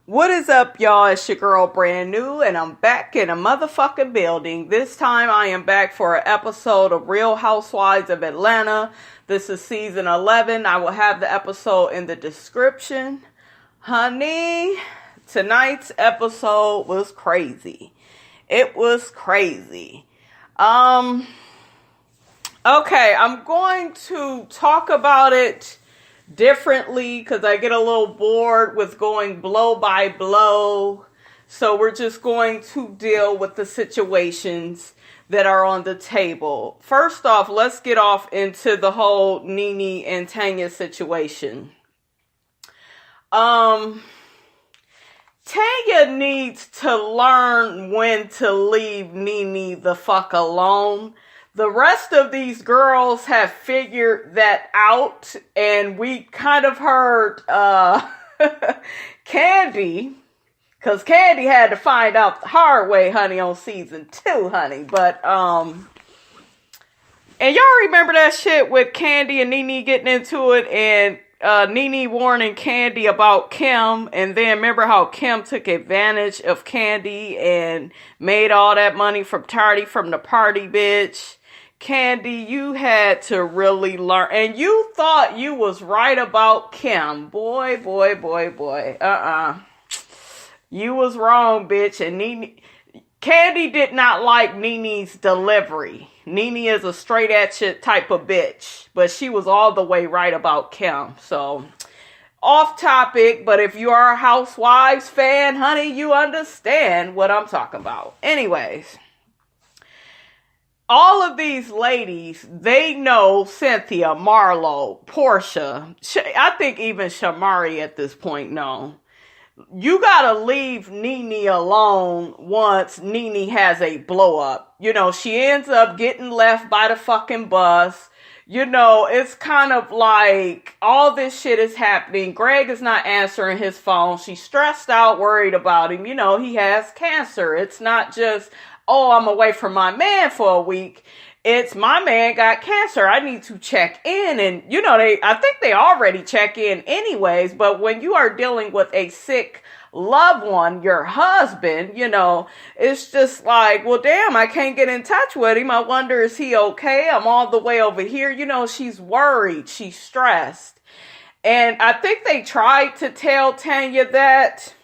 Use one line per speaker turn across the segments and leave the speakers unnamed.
What is up, y'all? It's your girl Brand New, and I'm back in a motherfucking building. This time I am back for an episode of Real Housewives of Atlanta. This is season 11. I will have the episode in the description. Honey, tonight's episode was crazy. It was crazy. Okay, I'm going to talk about it differently because I get a little bored with going blow by blow. So we're just going to deal with the situations that are on the table. First off, let's get off into the whole NeNe and Tanya situation. Tanya needs to learn when to leave NeNe the fuck alone. The rest of these girls have figured that out, and we kind of heard Candy, because Candy had to find out the hard way, honey, on season 2, honey. But, and y'all remember that shit with Candy and NeNe getting into it, and NeNe warning Candy about Kim, and then remember how Kim took advantage of Candy and made all that money from the party, bitch. Candy, you had to really learn, and you thought you was right about Kim. Boy. You was wrong, bitch. And Candy did not like NeNe's delivery. NeNe is a straight at you type of bitch, but she was all the way right about Kim. So, off topic, but if you are a Housewives fan, honey, you understand what I'm talking about. Anyways. All of these ladies, they know Cynthia, Marlo, Portia. I think even Shamari at this point know. You gotta leave NeNe alone once NeNe has a blow up. You know, she ends up getting left by the fucking bus. You know, it's kind of like all this shit is happening. Greg is not answering his phone. She's stressed out, worried about him. You know, he has cancer. It's not just, oh, I'm away from my man for a week. It's my man got cancer. I need to check in. And, you know, I think they already check in anyways. But when you are dealing with a sick loved one, your husband, you know, it's just like, well, damn, I can't get in touch with him. I wonder, is he okay? I'm all the way over here. You know, she's worried. She's stressed. And I think they tried to tell Tanya that.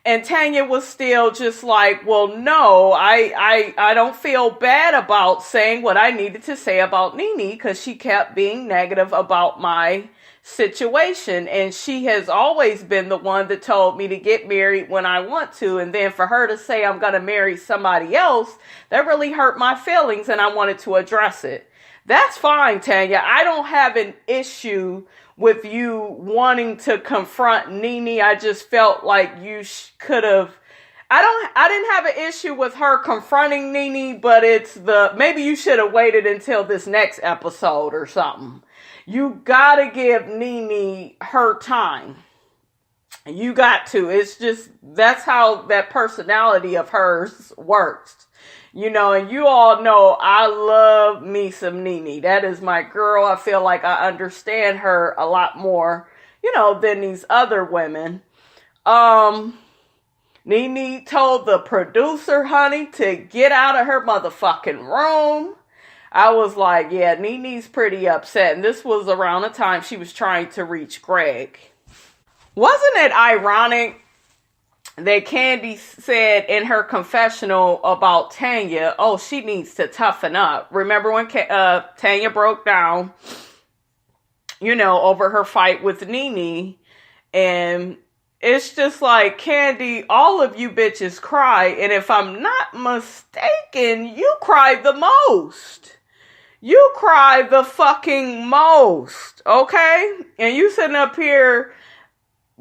And Tanya was still just like, well, no, I don't feel bad about saying what I needed to say about NeNe, because she kept being negative about my situation. And she has always been the one that told me to get married when I want to. And then for her to say I'm going to marry somebody else, that really hurt my feelings, and I wanted to address it. That's fine, Tanya. I don't have an issue with you wanting to confront NeNe. I just felt like you could have. I didn't have an issue with her confronting NeNe, but maybe you should have waited until this next episode or something. You gotta give NeNe her time. You got to. It's just, that's how that personality of hers works. You know, and you all know I love me some NeNe. That is my girl. I feel like I understand her a lot more, you know, than these other women. NeNe told the producer, honey, to get out of her motherfucking room. I was like, yeah, NeNe's pretty upset. And this was around the time she was trying to reach Greg. Wasn't it ironic that Candy said in her confessional about Tanya, oh, she needs to toughen up? Remember when Tanya broke down, you know, over her fight with NeNe? And it's just like, Candy, all of you bitches cry. And if I'm not mistaken, you cry the most. You cry the fucking most, okay? And you sitting up here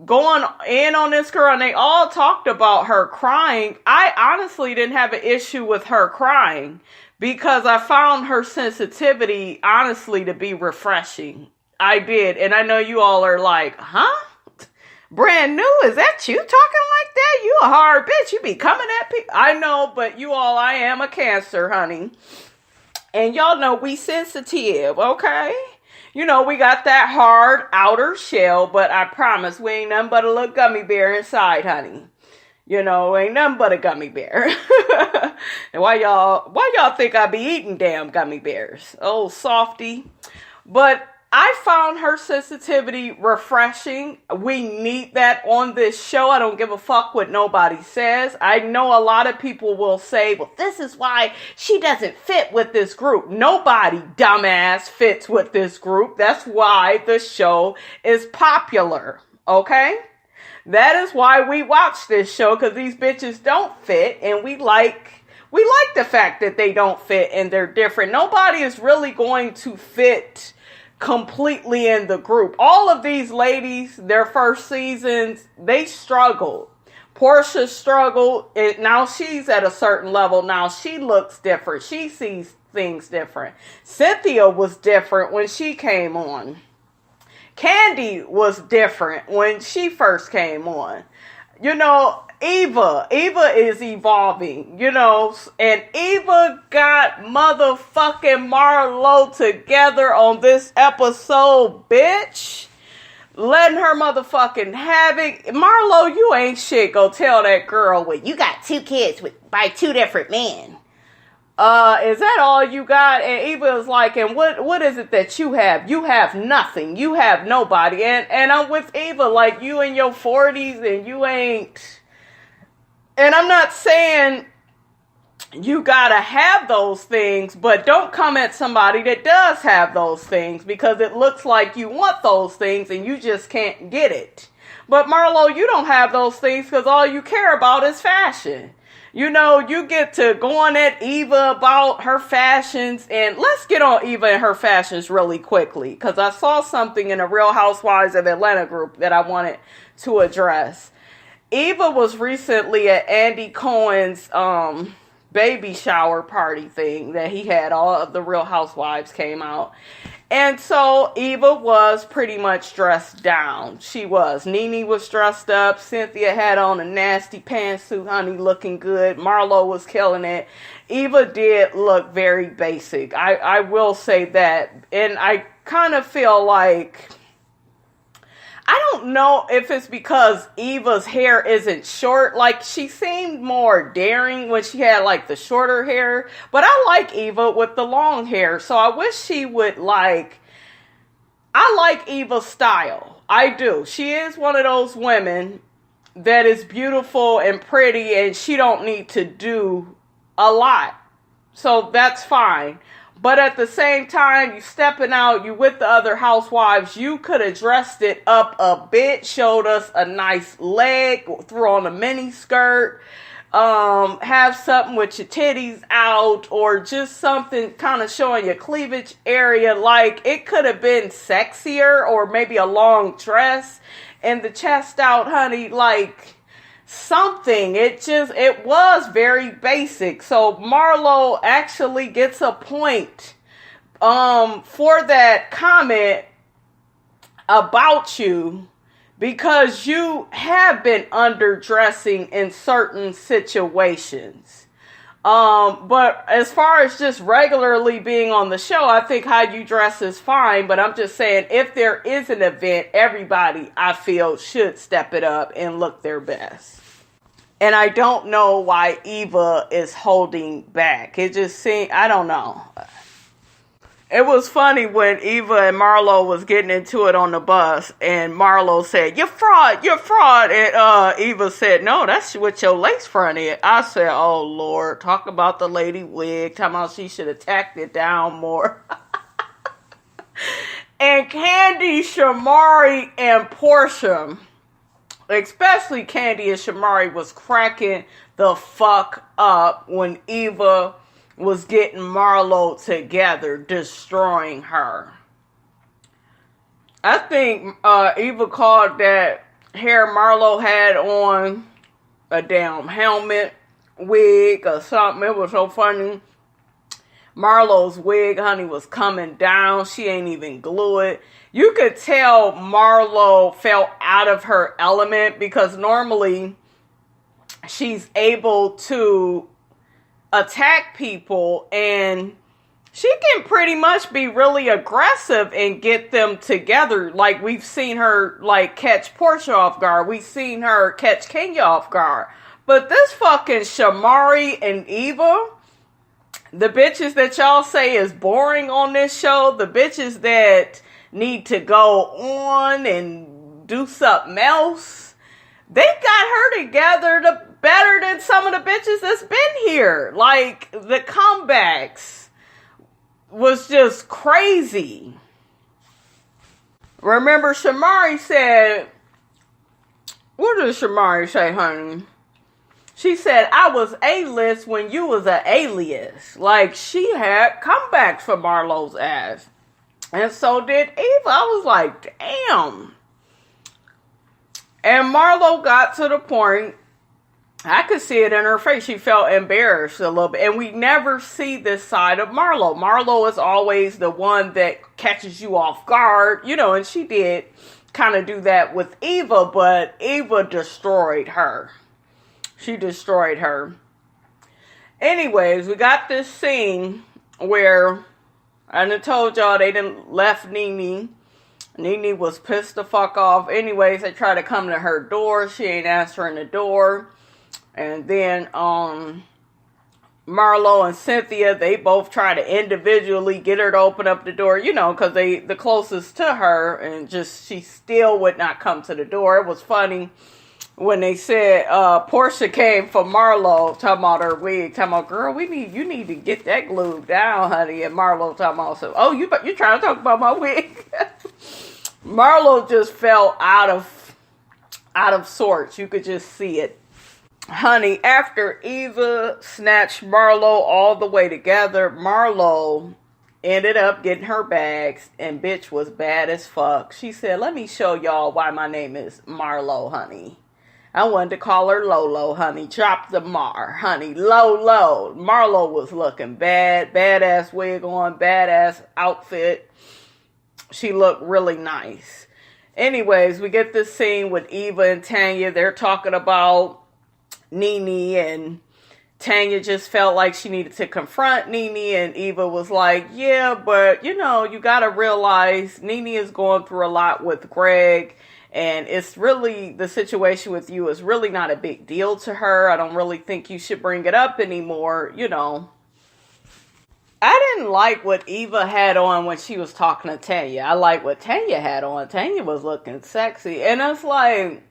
going in on this girl, and they all talked about her crying. I honestly didn't have an issue with her crying because I found her sensitivity, honestly, to be refreshing. I did. And I know you all are like, huh? Brand New, is that you talking like that? You a hard bitch. You be coming at people. I know, but you all, I am a Cancer, honey. And y'all know we sensitive, okay? You know, we got that hard outer shell, but I promise we ain't nothing but a little gummy bear inside, honey. You know, ain't nothing but a gummy bear. And why y'all think I be eating damn gummy bears? Oh, softy. But I found her sensitivity refreshing. We need that on this show. I don't give a fuck what nobody says. I know a lot of people will say, well, this is why she doesn't fit with this group. Nobody, dumbass, fits with this group. That's why the show is popular. Okay? That is why we watch this show, because these bitches don't fit, and we like the fact that they don't fit and they're different. Nobody is really going to fit completely in the group. All of these ladies, their first seasons, they struggled. Portia struggled. Now she's at a certain level. Now she looks different. She sees things different. Cynthia was different when she came on. Candy was different when she first came on. You know, Eva is evolving, you know, and Eva got motherfucking Marlo together on this episode, bitch. Letting her motherfucking have it. Marlo, you ain't shit. Go tell that girl, well, you got 2 kids by 2 different men. Is that all you got? And Eva is like, and what is it that you have? You have nothing. You have nobody. And I'm with Eva, like, you in your 40s and you ain't. And I'm not saying you gotta have those things, but don't come at somebody that does have those things, because it looks like you want those things and you just can't get it. But Marlo, you don't have those things because all you care about is fashion. You know, you get to going at Eva about her fashions, and let's get on Eva and her fashions really quickly, because I saw something in the Real Housewives of Atlanta group that I wanted to address. Eva was recently at Andy Cohen's baby shower party thing that he had. All of the Real Housewives came out. And so Eva was pretty much dressed down. She was. NeNe was dressed up. Cynthia had on a nasty pantsuit, honey, looking good. Marlo was killing it. Eva did look very basic. I will say that. And I kind of feel like, I don't know if it's because Eva's hair isn't short. Like, she seemed more daring when she had, like, the shorter hair. But I like Eva with the long hair. So I wish she would, I like Eva's style. I do. She is one of those women that is beautiful and pretty, and she don't need to do a lot. So that's fine. But at the same time, you stepping out, you with the other housewives, you could have dressed it up a bit, showed us a nice leg, threw on a mini skirt, have something with your titties out, or just something kind of showing your cleavage area. Like, it could have been sexier, or maybe a long dress and the chest out, honey, like something. It was very basic. So Marlo actually gets a point for that comment about you, because you have been underdressing in certain situations. But as far as just regularly being on the show, I think how you dress is fine. But I'm just saying, if there is an event, everybody, I feel, should step it up and look their best. And I don't know why Eva is holding back. It just seemed, I don't know. It was funny when Eva and Marlo was getting into it on the bus, and Marlo said, "You're fraud, you're fraud." And Eva said, "No, that's what your lace front is." I said, "Oh Lord, talk about the lady wig, talking about she should have tacked it down more." And Candy, Shamari, and Portia, especially Candy and Shamari, was cracking the fuck up when Eva was getting Marlo together, destroying her. I think Eva called that hair Marlo had on a damn helmet, wig, or something. It was so funny. Marlo's wig, honey, was coming down. She ain't even glue it. You could tell Marlo felt out of her element, because normally she's able to attack people and she can pretty much be really aggressive and get them together. Like, we've seen her, like, catch Portia off guard. We've seen her catch Kenya off guard. But this fucking Shamari and Eva, the bitches that y'all say is boring on this show, the bitches that need to go on and do something else, they got her together better than some of the bitches that's been here. Like, the comebacks was just crazy. Remember, Shamari said, what did Shamari say, honey? She said, I was A-list when you was an alias. Like, she had comebacks for Marlo's ass. And so did Eva. I was like, damn. And Marlo got to the point, I could see it in her face. She felt embarrassed a little bit. And we never see this side of Marlo. Marlo is always the one that catches you off guard, you know, and she did kind of do that with Eva, but Eva destroyed her. She destroyed her. Anyways, we got this scene where I told y'all they didn't left NeNe. NeNe was pissed the fuck off. Anyways, they tried to come to her door. She ain't answering the door. And then Marlo and Cynthia, they both try to individually get her to open up the door, you know, because they the closest to her, and just she still would not come to the door. It was funny when they said Portia came for Marlo, talking about her wig, talking about, girl, you need to get that glued down, honey. And Marlo talking about, so, oh, you trying to talk about my wig? Marlo just fell out of sorts. You could just see it. Honey, after Eva snatched Marlo all the way together, Marlo ended up getting her bags, and bitch was bad as fuck. She said, let me show y'all why my name is Marlo, honey. I wanted to call her Lolo, honey. Drop the Mar, honey. Lolo. Marlo was looking bad. Badass wig on. Badass outfit. She looked really nice. Anyways, we get this scene with Eva and Tanya. They're talking about NeNe, and Tanya just felt like she needed to confront NeNe, and Eva was like, yeah, but, you know, you got to realize NeNe is going through a lot with Greg. And it's really, the situation with you is really not a big deal to her. I don't really think you should bring it up anymore, you know. I didn't like what Eva had on when she was talking to Tanya. I like what Tanya had on. Tanya was looking sexy. And it's like,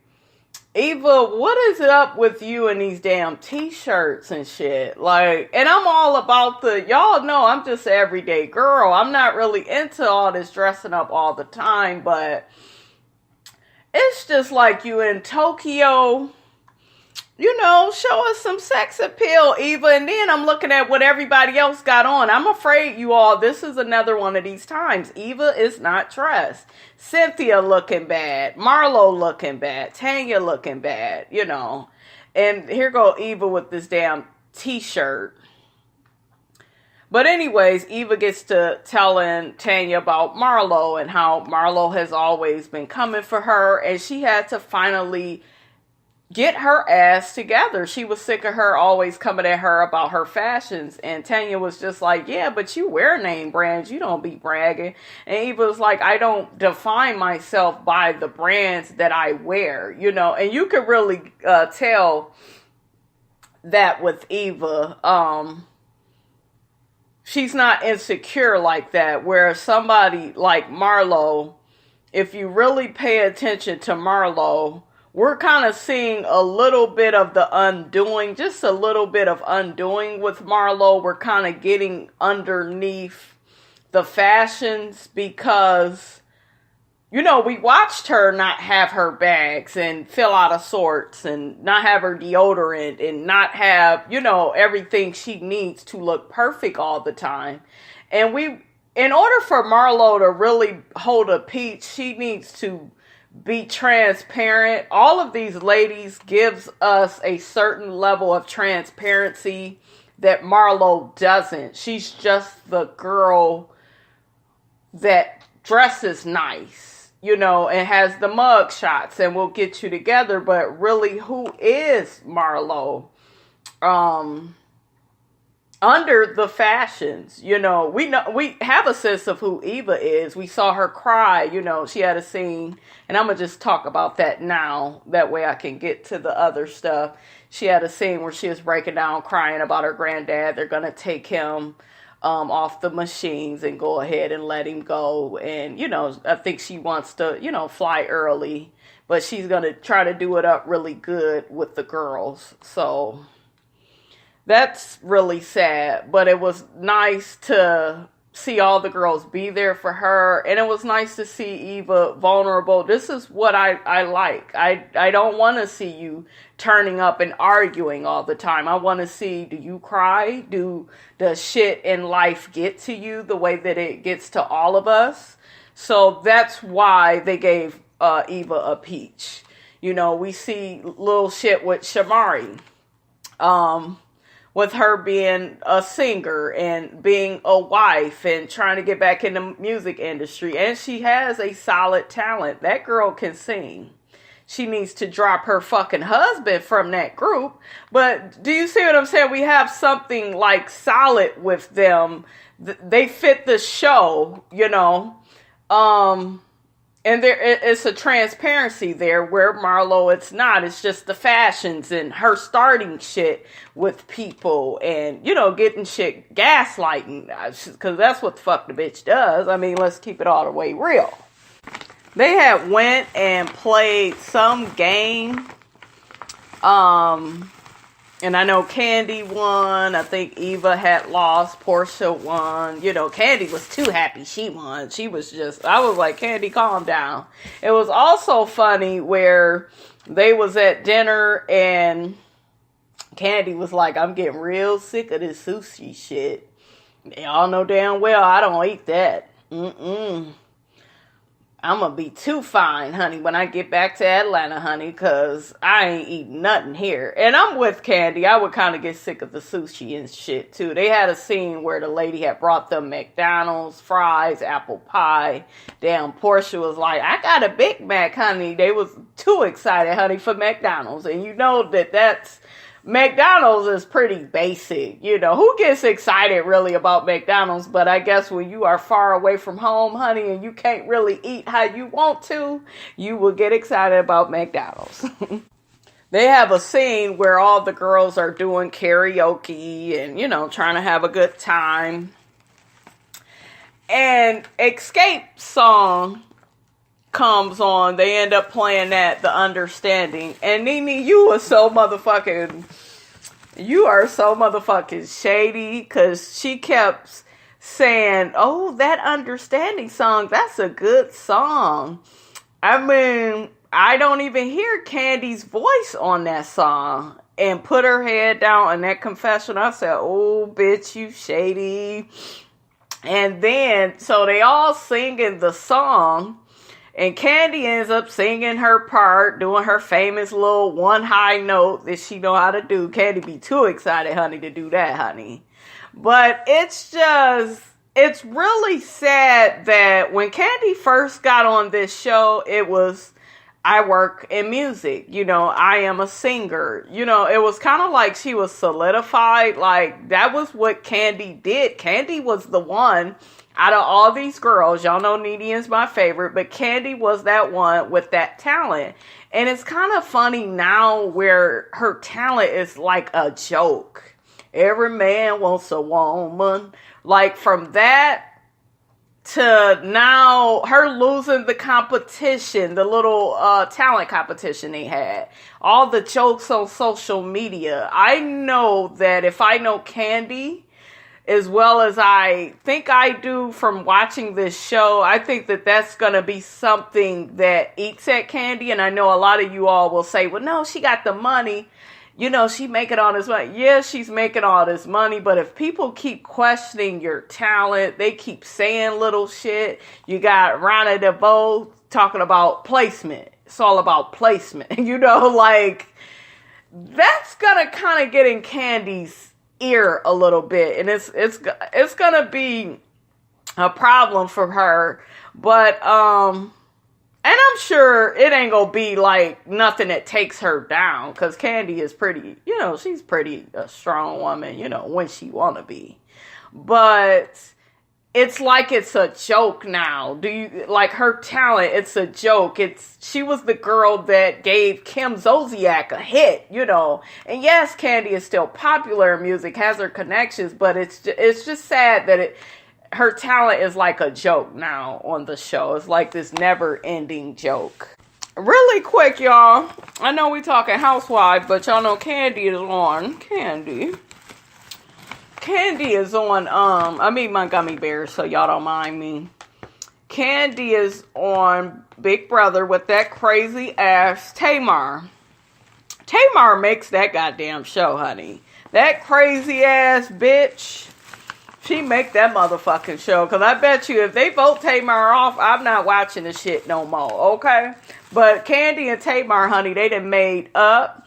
Eva, what is it up with you and these damn t-shirts and shit? Like, and I'm all about y'all know I'm just an everyday girl. I'm not really into all this dressing up all the time, but it's just like you in Tokyo, you know, show us some sex appeal, Eva. And then I'm looking at what everybody else got on. I'm afraid you all, this is another one of these times. Eva is not dressed. Cynthia looking bad. Marlo looking bad. Tanya looking bad, you know. And here go Eva with this damn t-shirt. But anyways, Eva gets to telling Tanya about Marlo and how Marlo has always been coming for her. And she had to finally get her ass together. She was sick of her always coming at her about her fashions. And Tanya was just like, yeah, but you wear name brands. You don't be bragging. And Eva was like, I don't define myself by the brands that I wear, you know. And you could really tell that with Eva. She's not insecure like that, whereas somebody like Marlo, if you really pay attention to Marlo, we're kind of seeing a little bit of the undoing, just a little bit of undoing with Marlo. We're kind of getting underneath the fashions because, you know, we watched her not have her bags and fill out of sorts and not have her deodorant and not have, you know, everything she needs to look perfect all the time. And in order for Marlo to really hold a peach, she needs to be transparent. All of these ladies gives us a certain level of transparency that Marlo doesn't. She's just the girl that dresses nice, you know, and has the mug shots and will get you together. But really, who is Marlo? under the fashions. We have a sense of who Eva is. We saw her cry. She had a scene, and I'm gonna just talk about that now. That way I can get to the other stuff. She had a scene where she was breaking down, crying about her granddad. They're gonna take him off the machines and go ahead and let him go. And I think she wants to fly early, but she's gonna try to do it up really good with the girls. So that's really sad, but it was nice to see all the girls be there for her, and it was nice to see Eva vulnerable. This is what I like. I don't want to see you turning up and arguing all the time. I want to see, do you cry? Does shit in life get to you the way that it gets to all of us? So that's why they gave Eva a peach. We see little shit with Shamari. With her being a singer and being a wife and trying to get back in the music industry. And she has a solid talent. That girl can sing. She needs to drop her fucking husband from that group. But do you see what I'm saying? We have something like solid with them. They fit the show, And it's a transparency there where Marlo, it's not. It's just the fashions and her starting shit with people and, getting shit gaslighting. Because that's what the fuck the bitch does. I mean, let's keep it all the way real. They had went and played some game. And I know Candy won. I think Eva had lost. Portia won. Candy was too happy she won. I was like, Candy, calm down. It was also funny where they was at dinner and Candy was like, I'm getting real sick of this sushi shit. Y'all know damn well I don't eat that. I'm going to be too fine, honey, when I get back to Atlanta, honey, because I ain't eating nothing here. And I'm with Candy. I would kind of get sick of the sushi and shit, too. They had a scene where the lady had brought them McDonald's, fries, apple pie. Damn, Portia was like, I got a Big Mac, honey. They was too excited, honey, for McDonald's. And you know that's... McDonald's is pretty basic. Who gets excited really about McDonald's? But I guess when you are far away from home, honey, and you can't really eat how you want to, you will get excited about McDonald's. They have a scene where all the girls are doing karaoke and, trying to have a good time. And Escape song comes on. They end up playing that, The Understanding. And NeNe, you are so motherfucking shady, because she kept saying, oh, that Understanding song, that's a good song. I mean, I don't even hear Candy's voice on that song. And put her head down in that confession. I said, oh, bitch, you shady. And then, so they all singing the song. And Candy ends up singing her part, doing her famous little one high note that she know how to do. Candy be too excited, honey, to do that, honey. But it's really sad that when Candy first got on this show, it was, I work in music. I am a singer. It was kind of like she was solidified. Like, that was what Candy did. Candy was the one. Out of all these girls, y'all know NeNe is my favorite, but Candy was that one with that talent. And it's kind of funny now where her talent is like a joke. Every man wants a woman. Like, from that to now her losing the competition, the little talent competition they had. All the jokes on social media. I know that if I know Candy as well as I think I do from watching this show, I think that that's going to be something that eats at Candy. And I know a lot of you all will say, well, no, she got the money. She making all this money. Yeah, she's making all this money. But if people keep questioning your talent, they keep saying little shit. You got Rana DeVoe talking about placement. It's all about placement. Like, that's going to kind of get in Candy's ear a little bit, and it's gonna be a problem for her. But And I'm sure it ain't gonna be like nothing that takes her down, because Candy is pretty, she's pretty a strong woman, when she wanna be. But it's like it's a joke now. Do you like her talent? It's a joke. She was the girl that gave Kim Zolciak a hit, And yes, Candy is still popular in music, has her connections, but it's just sad that her talent is like a joke now on the show. It's like this never-ending joke. Really quick, y'all. I know we talking Housewives, but y'all know Candy is on. Candy is on, I'm eating my gummy bears, so y'all don't mind me. Candy is on Big Brother with that crazy ass Tamar. Tamar makes that goddamn show, honey. That crazy ass bitch. She make that motherfucking show. Because I bet you if they vote Tamar off, I'm not watching the shit no more, okay? But Candy and Tamar, honey, they done made up.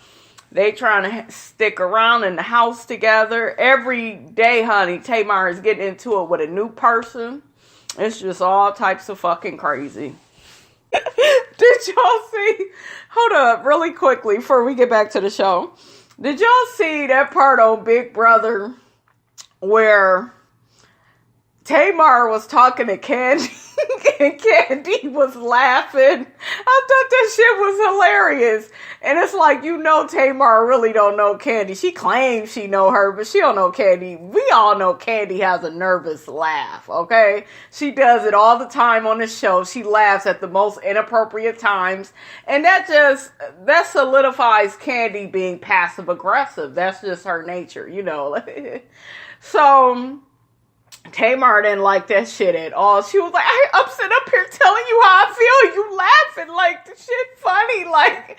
They trying to stick around in the house together. Every day, honey, Tamar is getting into it with a new person. It's just all types of fucking crazy. Did y'all see? Hold up, really quickly before we get back to the show. Did y'all see that part on Big Brother where Tamar was talking to Candy and Candy was laughing? I thought that shit was hilarious. And it's like, Tamar really don't know Candy. She claims she know her, but she don't know Candy. We all know Candy has a nervous laugh, okay? She does it all the time on the show. She laughs at the most inappropriate times. And that solidifies Candy being passive aggressive. That's just her nature, So Tamar didn't like that shit at all. She was like, I'm sitting up here telling you how I feel. You laughing like the shit funny. Like,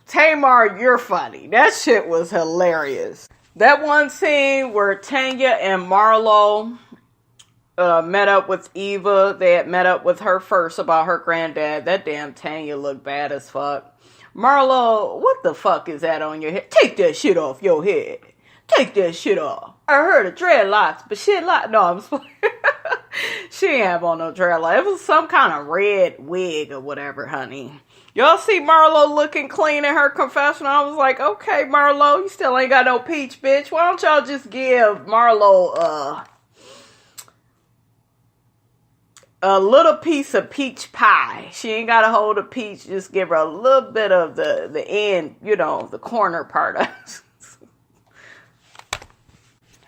Tamar, you're funny. That shit was hilarious. That one scene where Tanya and Marlo met up with Eva. They had met up with her first about her granddad. That damn Tanya looked bad as fuck. Marlo, what the fuck is that on your head? Take that shit off your head. Take that shit off. I heard of dreadlocks, but shit like... No, I'm sorry. She ain't have on no dreadlocks. It was some kind of red wig or whatever, honey. Y'all see Marlo looking clean in her confessional? I was like, okay, Marlo, you still ain't got no peach, bitch. Why don't y'all just give Marlo a little piece of peach pie? She ain't got to hold a peach. Just give her a little bit of the end, the corner part of it.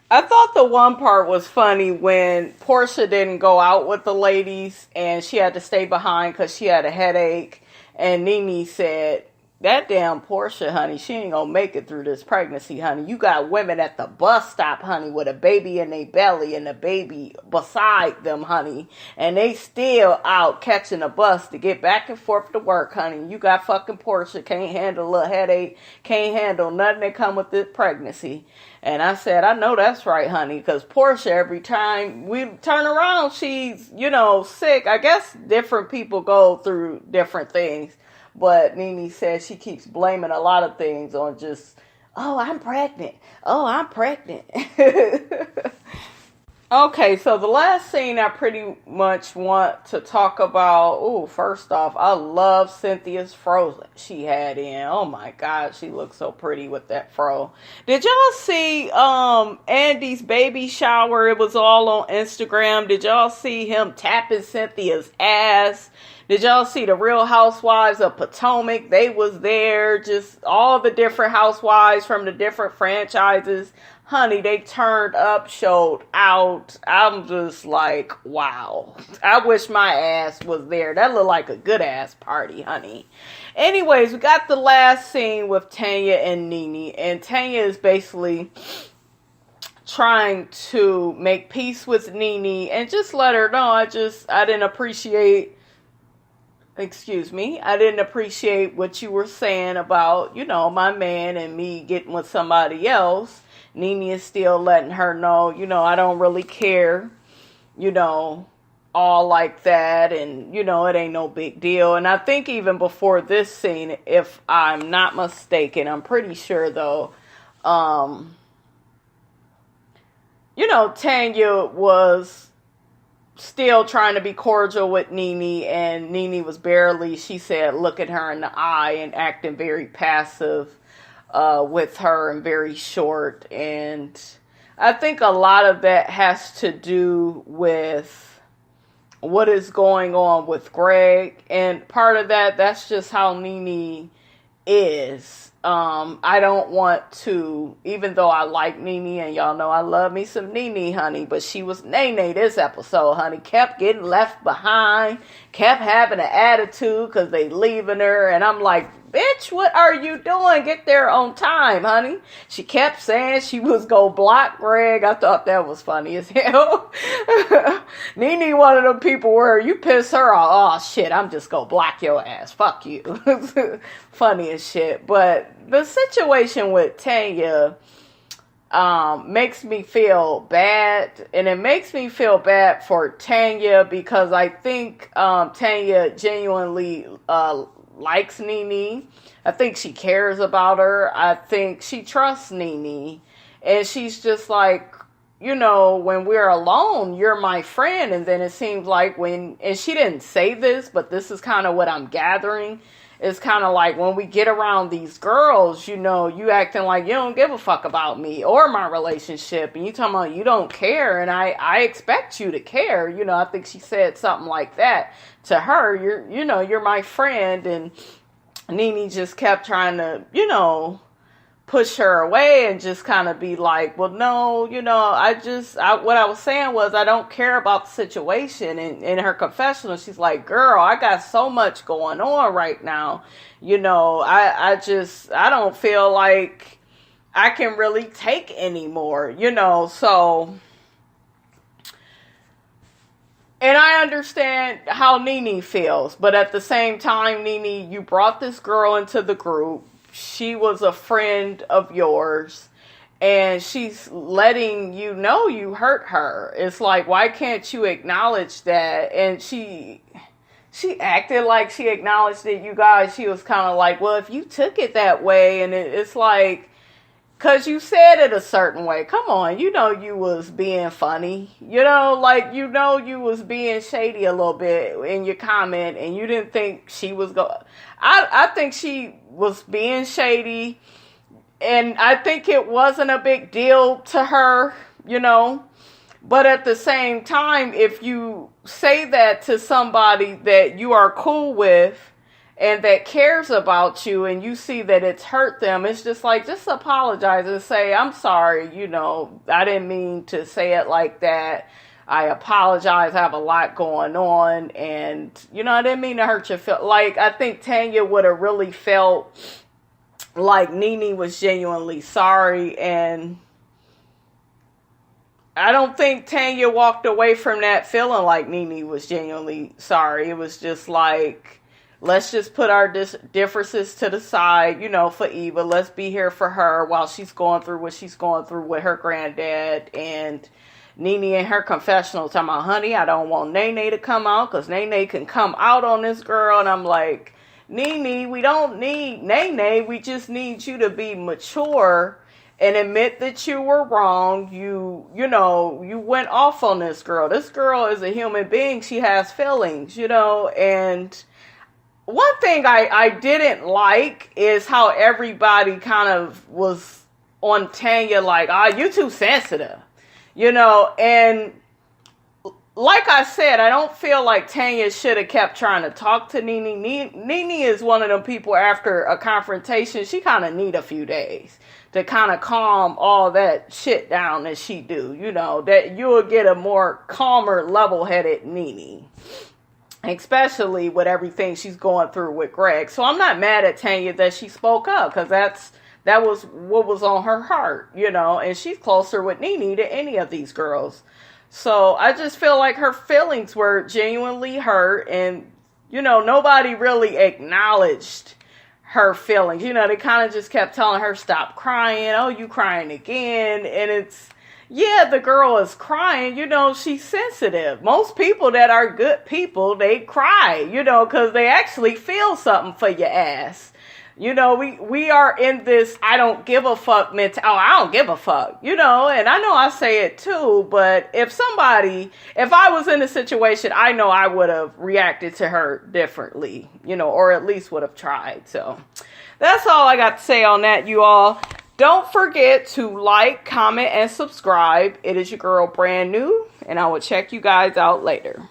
I thought the one part was funny when Portia didn't go out with the ladies and she had to stay behind because she had a headache. And NeNe said, that damn Portia, honey, she ain't gonna make it through this pregnancy, honey. You got women at the bus stop, honey, with a baby in their belly and a baby beside them, honey. And they still out catching a bus to get back and forth to work, honey. You got fucking Portia, can't handle a headache, can't handle nothing that come with this pregnancy. And I said, I know that's right, honey, because Portia, every time we turn around, she's, sick. I guess different people go through different things. But NeNe says she keeps blaming a lot of things on just, oh, I'm pregnant. Oh, I'm pregnant. Okay, so the last scene I pretty much want to talk about. Oh, first off, I love Cynthia's fro she had in. Oh my God, she looks so pretty with that fro. Did y'all see Andy's baby shower? It was all on Instagram. Did y'all see him tapping Cynthia's ass? Did y'all see the Real Housewives of Potomac? They was there. Just all the different housewives from the different franchises. Honey, they turned up, showed out. I'm just like, wow. I wish my ass was there. That looked like a good ass party, honey. Anyways, we got the last scene with Tanya and NeNe. And Tanya is basically trying to make peace with NeNe and just let her know I didn't appreciate what you were saying about, my man and me getting with somebody else. NeNe is still letting her know, I don't really care, all like that. And, it ain't no big deal. And I think even before this scene, if I'm not mistaken, I'm pretty sure though, Tanya was still trying to be cordial with NeNe, and NeNe was barely, she said, looking her in the eye and acting very passive with her and very short. And I think a lot of that has to do with what is going on with Greg. And part of that's just how NeNe is. I don't want to, even though I like NeNe, and y'all know I love me some NeNe, honey, but she was NeNe this episode, honey. Kept getting left behind, kept having an attitude because they leaving her, and I'm like, bitch, what are you doing? Get there on time, honey. She kept saying she was gonna block Greg. I thought that was funny as hell. NeNe, one of them people where you piss her off, oh shit, I'm just gonna block your ass. Fuck you. Funny as shit. But the situation with Tanya makes me feel bad, and it makes me feel bad for Tanya because I think Tanya genuinely likes NeNe. I think she cares about her. I think she trusts NeNe, and she's just like, you know, when we're alone, you're my friend. And then it seems like and she didn't say this, but this is kind of what I'm gathering. It's kind of like when we get around these girls, you know, you acting like you don't give a fuck about me or my relationship. And you talking about you don't care. And I expect you to care. You know, I think she said something like that to her. You're my friend. And NeNe just kept trying to, you know, push her away and just kind of be like, well, no, you know, what I was saying was I don't care about the situation. And in her confessional, she's like, girl, I got so much going on right now. You know, I don't feel like I can really take anymore, you know, so. And I understand how NeNe feels, but at the same time, NeNe, you brought this girl into the group. She was a friend of yours, and she's letting you know you hurt her. It's like, why can't you acknowledge that? And she acted like she acknowledged it, you guys. She was kind of like, well, if you took it that way, and it's like, because you said it a certain way. Come on, you know you was being funny. You know, like, you know you was being shady a little bit in your comment, and you didn't think she was going. I think she was being shady, and I think it wasn't a big deal to her, you know. But at the same time, if you say that to somebody that you are cool with and that cares about you, and you see that it's hurt them, it's just like, just apologize and say, I'm sorry, you know, I didn't mean to say it like that. I apologize. I have a lot going on, and, you know, I didn't mean to hurt your feel. Like, I think Tanya would have really felt like NeNe was genuinely sorry, and I don't think Tanya walked away from that feeling like NeNe was genuinely sorry. It was just like, let's just put our differences to the side, you know, for Eva. Let's be here for her while she's going through what she's going through with her granddad. And NeNe in her confessional talking about, honey, I don't want NeNe to come out because NeNe can come out on this girl. And I'm like, NeNe, we don't need NeNe. We just need you to be mature and admit that you were wrong. You know, you went off on this girl. This girl is a human being. She has feelings, you know. And one thing I didn't like is how everybody kind of was on Tanya like, you too sensitive. You know, and like I said, I don't feel like Tanya should have kept trying to talk to NeNe. NeNe is one of them people after a confrontation, she kind of need a few days to kind of calm all that shit down that she do. You know, that you will get a more calmer, level-headed NeNe. Especially with everything she's going through with Greg. So I'm not mad at Tanya that she spoke up, because that was what was on her heart, you know, and she's closer with NeNe than any of these girls. So I just feel like her feelings were genuinely hurt, and, you know, nobody really acknowledged her feelings. You know, they kind of just kept telling her, stop crying. Oh, you crying again. And it's, yeah, the girl is crying, you know, she's sensitive. Most people that are good people, they cry, you know, because they actually feel something for your ass. You know, we are in this I don't give a fuck mentality. Oh, I don't give a fuck. You know, and I know I say it too, but if I was in a situation, I know I would have reacted to her differently, you know, or at least would have tried. So that's all I got to say on that, you all. Don't forget to like, comment, and subscribe. It is your girl, Brand New, and I will check you guys out later.